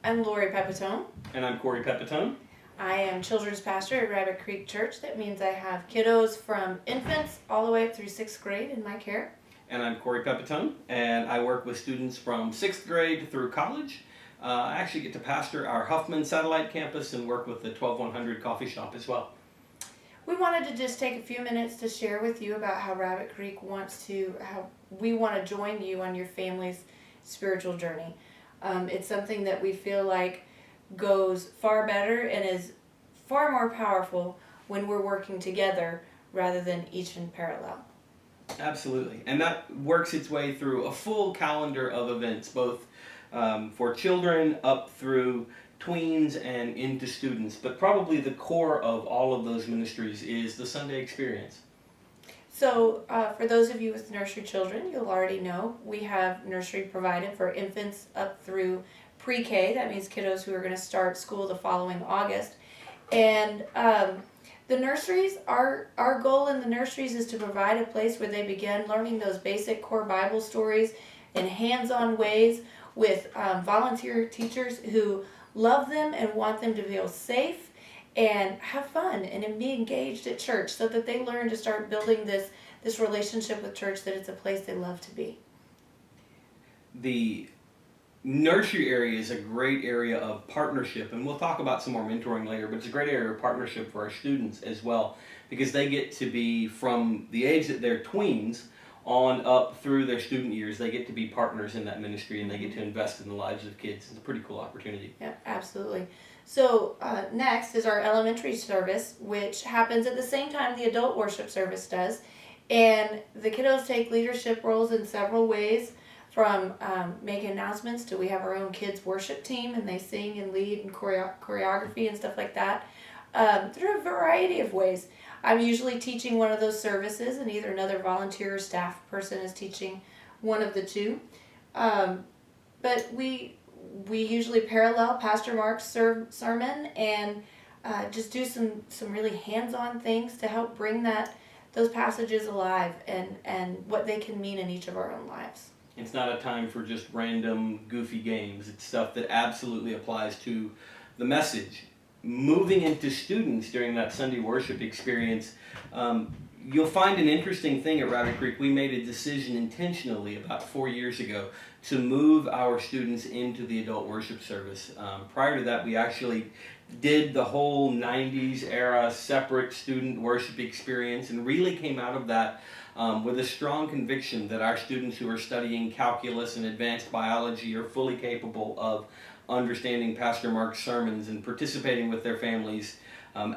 I'm Lori Pepitone. And I'm Cory Pepitone. I am children's pastor at Rabbit Creek Church. That means I have kiddos from infants all the way up through 6th grade in my care. And I'm Cory Pepitone, and I work with students from 6th grade through college. I actually get to pastor our Huffman Satellite Campus and work with the 12100 Coffee Shop as well. We wanted to just take a few minutes to share with you about how Rabbit Creek how we want to join you on your family's spiritual journey. It's something that we feel like goes far better and is far more powerful when we're working together rather than each in parallel. Absolutely. And that works its way through a full calendar of events, both for children up through tweens and into students. But probably the core of all of those ministries is the Sunday experience. So for those of you with nursery children, you'll already know we have nursery provided for infants up through pre-K. That means kiddos who are going to start school the following August. And the nurseries, our goal in the nurseries is to provide a place where they begin learning those basic core Bible stories in hands-on ways with volunteer teachers who love them and want them to feel safe and have fun and be engaged at church so that they learn to start building this relationship with church, that it's a place they love to be. The nursery area is a great area of partnership, and we'll talk about some more mentoring later, but it's a great area of partnership for our students as well, because they get to be, from the age that they're tweens on up through their student years, they get to be partners in that ministry and they get to invest in the lives of kids. It's a pretty cool opportunity. Yeah, absolutely. So next is our elementary service, which happens at the same time the adult worship service does. And the kiddos take leadership roles in several ways, from making announcements to we have our own kids worship team and they sing and lead and choreography and stuff like that, through a variety of ways. I'm usually teaching one of those services, and either another volunteer or staff person is teaching one of the two. But we usually parallel Pastor Mark's sermon and just do some really hands-on things to help bring those passages alive and what they can mean in each of our own lives. It's not a time for just random goofy games. It's stuff that absolutely applies to the message. Moving into students during that Sunday worship experience, you'll find an interesting thing at Rabbit Creek. We made a decision intentionally about 4 years ago to move our students into the adult worship service. Prior to that, we actually did the whole 90s era separate student worship experience and really came out of that with a strong conviction that our students who are studying calculus and advanced biology are fully capable of understanding Pastor Mark's sermons and participating with their families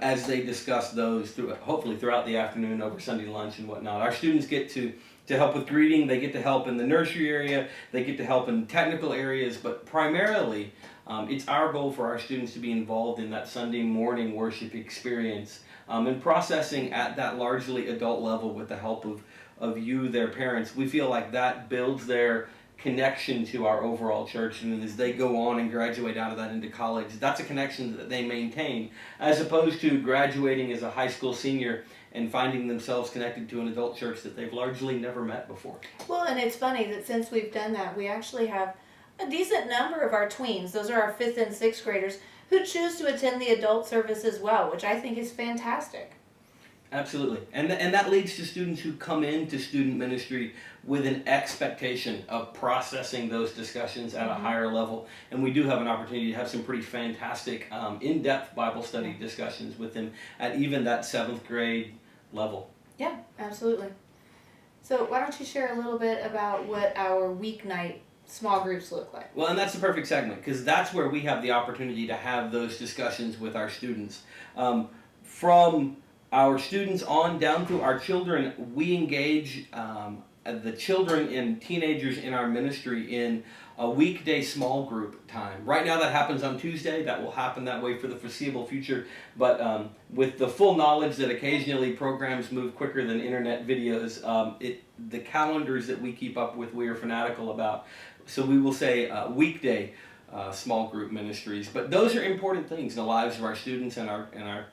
as they discuss those hopefully throughout the afternoon over Sunday lunch and whatnot. Our students get to help with greeting, they get to help in the nursery area, they get to help in technical areas, but primarily it's our goal for our students to be involved in that Sunday morning worship experience and processing at that largely adult level with the help of you, their parents. We feel like that builds their connection to our overall church, and as they go on and graduate out of that into college, that's a connection that they maintain, as opposed to graduating as a high school senior and finding themselves connected to an adult church that they've largely never met before. Well, and it's funny that since we've done that, we actually have a decent number of our tweens, those are our 5th and 6th graders, who choose to attend the adult service as well, which I think is fantastic. Absolutely. And that leads to students who come into student ministry with an expectation of processing those discussions at a higher level. And we do have an opportunity to have some pretty fantastic in-depth Bible study discussions with them at even that 7th grade level. Yeah, absolutely. So why don't you share a little bit about what our weeknight small groups look like? Well, and that's the perfect segment, because that's where we have the opportunity to have those discussions with our students. From our students on down through our children, we engage the children and teenagers in our ministry in a weekday small group time. Right now that happens on Tuesday. That will happen that way for the foreseeable future. But with the full knowledge that occasionally programs move quicker than internet videos, the calendars that we keep up with, we are fanatical about. So we will say weekday small group ministries. But those are important things in the lives of our students and our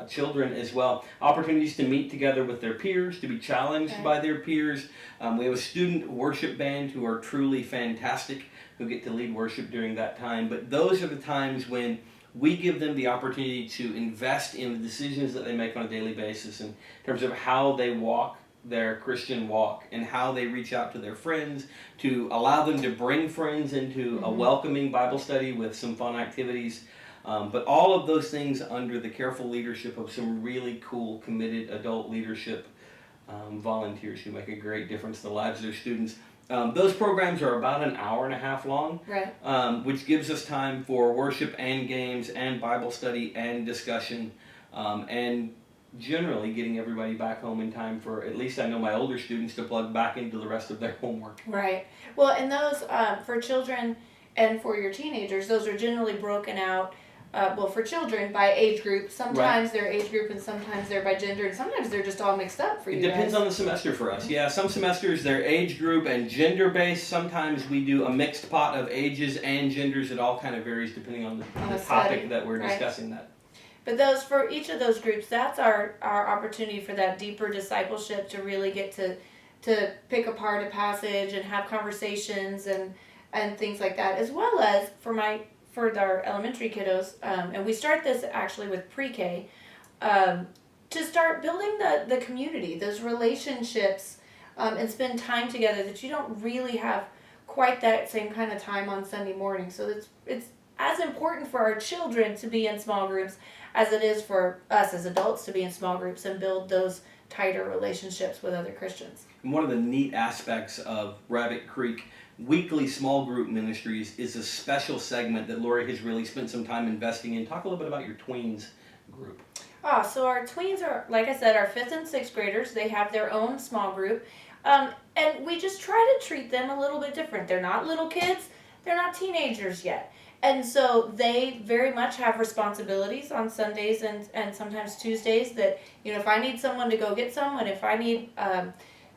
children as well. Opportunities to meet together with their peers, to be challenged by their peers. We have a student worship band who are truly fantastic, who get to lead worship during that time. But those are the times when we give them the opportunity to invest in the decisions that they make on a daily basis in terms of how they walk their Christian walk and how they reach out to their friends, to allow them to bring friends into a welcoming Bible study with some fun activities. But all of those things under the careful leadership of some really cool, committed adult leadership volunteers who make a great difference in the lives of their students. Those programs are about an hour and a half long, Right. Which gives us time for worship and games and Bible study and discussion, and generally getting everybody back home in time for, at least I know my older students, to plug back into the rest of their homework. Right. Well, and those, for children and for your teenagers, those are generally broken out, well, for children by age group. Sometimes they're age group and sometimes they're by gender, and sometimes they're just all mixed up for you It depends guys. on the semester for us. Yeah, some semesters they're age group and gender based. Sometimes we do a mixed pot of ages and genders. It all kind of varies depending on the study, topic that we're right. discussing that. But those, for each of those groups, that's our opportunity for that deeper discipleship, to really get to pick apart a passage and have conversations and things like that, as well as for our elementary kiddos, and we start this actually with pre-K, to start building the community, those relationships, and spend time together that you don't really have quite that same kind of time on Sunday morning. So it's as important for our children to be in small groups as it is for us as adults to be in small groups and build those tighter relationships with other Christians. And one of the neat aspects of Rabbit Creek weekly small group ministries is a special segment that Lori has really spent some time investing in. Talk a little bit about your tweens group. So our tweens are, like I said, our 5th and 6th graders. They have their own small group. And we just try to treat them a little bit different. They're not little kids. They're not teenagers yet. And so they very much have responsibilities on Sundays and sometimes Tuesdays that, if I need someone to go get someone, if I need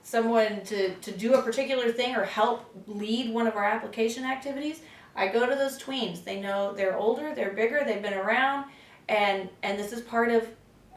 someone to do a particular thing or help lead one of our application activities, I go to those tweens. They know they're older, they're bigger, they've been around, and this is part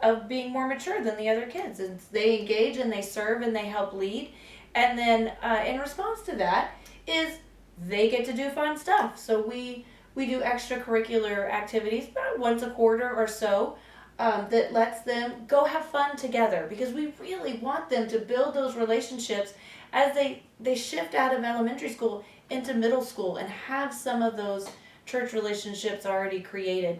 of being more mature than the other kids. And they engage and they serve and they help lead. And then in response to that is they get to do fun stuff. So we do extracurricular activities about once a quarter or so, that lets them go have fun together, because we really want them to build those relationships as they shift out of elementary school into middle school and have some of those church relationships already created.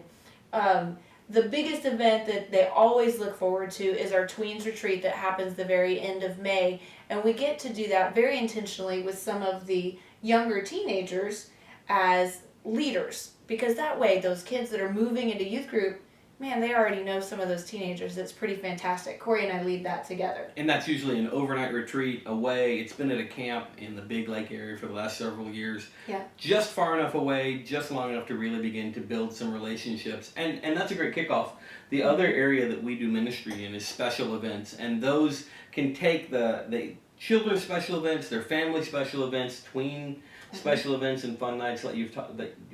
The biggest event that they always look forward to is our Tweens Retreat that happens the very end of May, and we get to do that very intentionally with some of the younger teenagers as leaders, because that way those kids that are moving into youth group, man, they already know some of those teenagers. It's pretty fantastic. Cory and I lead that together. And that's usually an overnight retreat away. It's been at a camp in the Big Lake area for the last several years. Yeah. Just far enough away, just long enough to really begin to build some relationships. And that's a great kickoff. The other area that we do ministry in is special events. And those can take the children's special events, their family special events, tween special events and fun nights that you've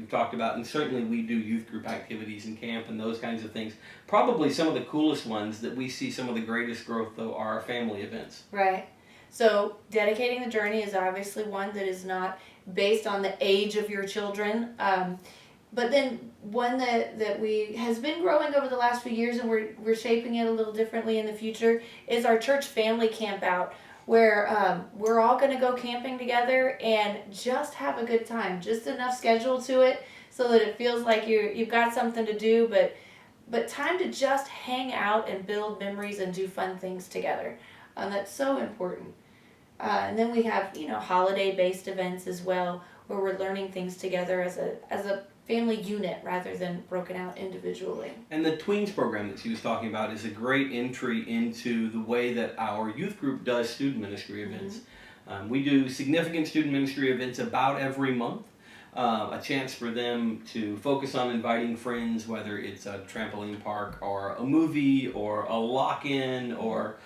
talked about, and certainly we do youth group activities and camp and those kinds of things. Probably some of the coolest ones that we see some of the greatest growth, though, are our family events. Right. So dedicating the journey is obviously one that is not based on the age of your children, but then one that we has been growing over the last few years, and we're shaping it a little differently in the future, is our church family camp out, where we're all going to go camping together and just have a good time. Just enough schedule to it so that it feels like you've got something to do, but time to just hang out and build memories and do fun things together. That's so important. And then we have holiday-based events as well, where we're learning things together as a family unit rather than broken out individually. And the Tweens program that she was talking about is a great entry into the way that our youth group does student ministry events. Mm-hmm. We do significant student ministry events about every month. A chance for them to focus on inviting friends, whether it's a trampoline park or a movie or a lock-in or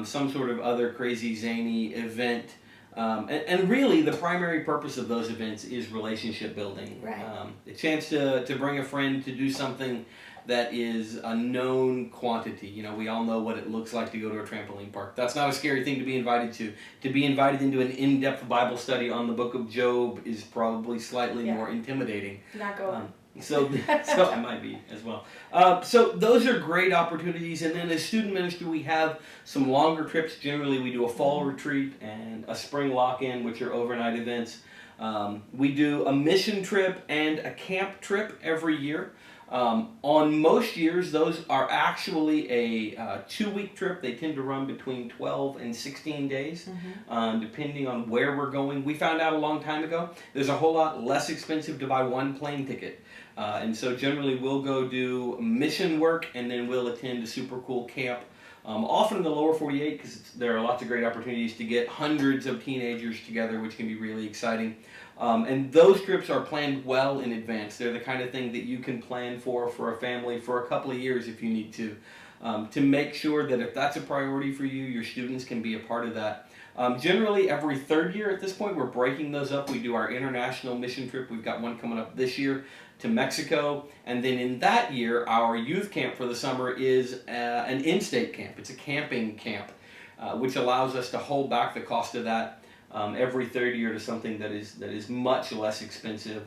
some sort of other crazy zany event. And really, the primary purpose of those events is relationship building. Right. A chance to bring a friend to do something that is a known quantity. You know, we all know what it looks like to go to a trampoline park. That's not a scary thing to be invited to. To be invited into an in-depth Bible study on the book of Job is probably slightly more intimidating. Not going. So I might be as well. So those are great opportunities. And then as student ministry, we have some longer trips. Generally, we do a fall retreat and a spring lock-in, which are overnight events. We do a mission trip and a camp trip every year. On most years, those are actually a 2-week trip. They tend to run between 12 and 16 days, depending on where we're going. We found out a long time ago, there's a whole lot less expensive to buy one plane ticket. And so generally we'll go do mission work and then we'll attend a super cool camp. Often in the lower 48, because there are lots of great opportunities to get hundreds of teenagers together, which can be really exciting. And those trips are planned well in advance. They're the kind of thing that you can plan for a family for a couple of years if you need to make sure that if that's a priority for you, your students can be a part of that. Generally, every third year at this point, we're breaking those up. We do our international mission trip. We've got one coming up this year to Mexico. And then in that year, our youth camp for the summer is an in-state camp. It's a camping camp, which allows us to hold back the cost of that every third year to something that is much less expensive.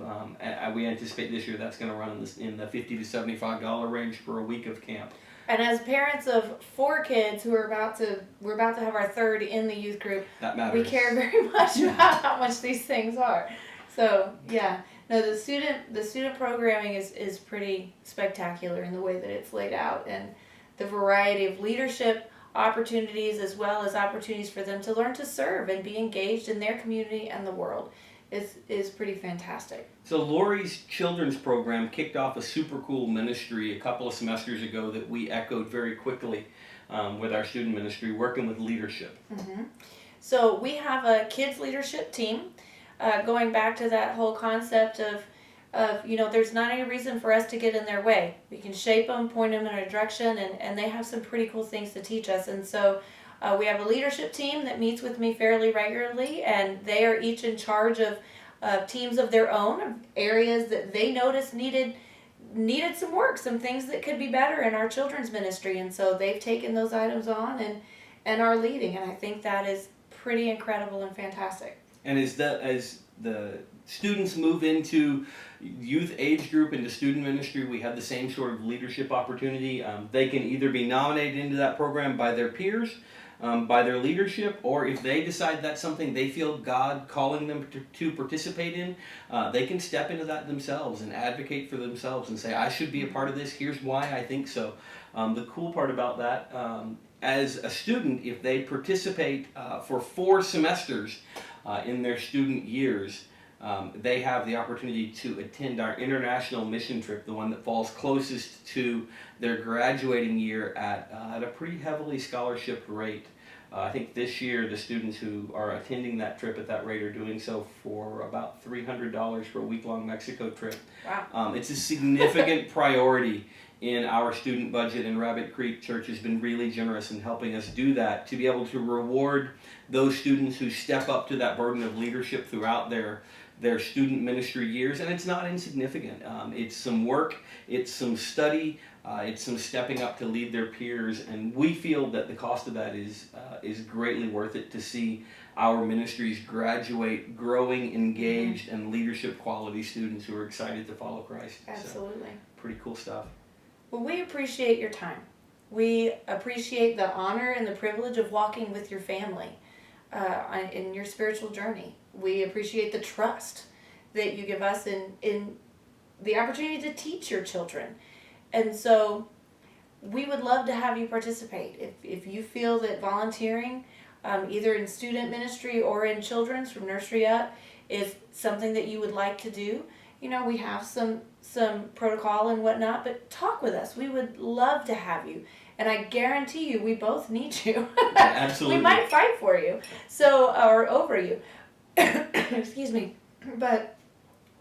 We anticipate this year that's going to run in the $50 to $75 range for a week of camp. And as parents of 4 kids who are we're about to have our third in the youth group, that matters. We care very much about how much these things are. So yeah, no, the student programming is pretty spectacular in the way that it's laid out, and the variety of leadership opportunities as well as opportunities for them to learn to serve and be engaged in their community and the world is pretty fantastic. So Lori's children's program kicked off a super cool ministry a couple of semesters ago that we echoed very quickly with our student ministry, working with leadership. So we have a kids leadership team, going back to that whole concept of there's not any reason for us to get in their way. We can shape them, point them in a direction, and they have some pretty cool things to teach us. And so we have a leadership team that meets with me fairly regularly, and they are each in charge of teams of their own, of areas that they noticed needed some work, some things that could be better in our children's ministry. And so they've taken those items on and are leading, and I think that is pretty incredible and fantastic. And as the students move into youth age group into student ministry, we have the same sort of leadership opportunity. They can either be nominated into that program by their peers, by their leadership, or if they decide that's something they feel God calling them to participate in, they can step into that themselves and advocate for themselves and say, I should be a part of this, here's why I think so. The cool part about that, as a student, if they participate for 4 semesters in their student years, they have the opportunity to attend our international mission trip, the one that falls closest to their graduating year at a pretty heavily scholarship rate. I think this year the students who are attending that trip at that rate are doing so for about $300 for a week-long Mexico trip. Wow. It's a significant priority in our student budget, and Rabbit Creek Church has been really generous in helping us do that, to be able to reward those students who step up to that burden of leadership throughout their student ministry years. And it's not insignificant. It's some work, it's some study, it's some stepping up to lead their peers, and we feel that the cost of that is greatly worth it to see our ministries graduate growing, engaged, and leadership quality students who are excited to follow Christ. Absolutely. So, pretty cool stuff. Well, we appreciate your time. We appreciate the honor and the privilege of walking with your family in your spiritual journey. We appreciate the trust that you give us in the opportunity to teach your children. And so we would love to have you participate. If you feel that volunteering, either in student ministry or in children's from nursery up, is something that you would like to do, we have some protocol and whatnot, but talk with us. We would love to have you. And I guarantee you, we both need you. Absolutely. We might fight for you, or over you. Excuse me. But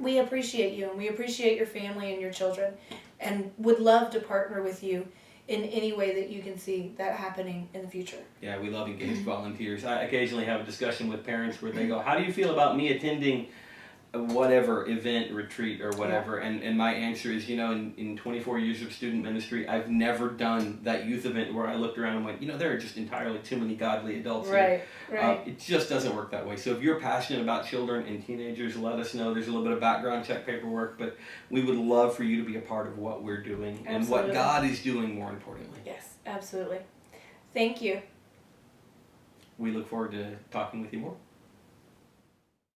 we appreciate you, and we appreciate your family and your children, and would love to partner with you in any way that you can see that happening in the future. Yeah, we love engaged volunteers. I occasionally have a discussion with parents where they go, how do you feel about me attending whatever event, retreat, or whatever. And my answer is, in 24 years of student ministry, I've never done that youth event where I looked around and went, there are just entirely too many godly adults here. Right. It just doesn't work that way. So if you're passionate about children and teenagers, let us know. There's a little bit of background check paperwork, but we would love for you to be a part of what we're doing and what God is doing, more importantly. Yes, absolutely. Thank you. We look forward to talking with you more.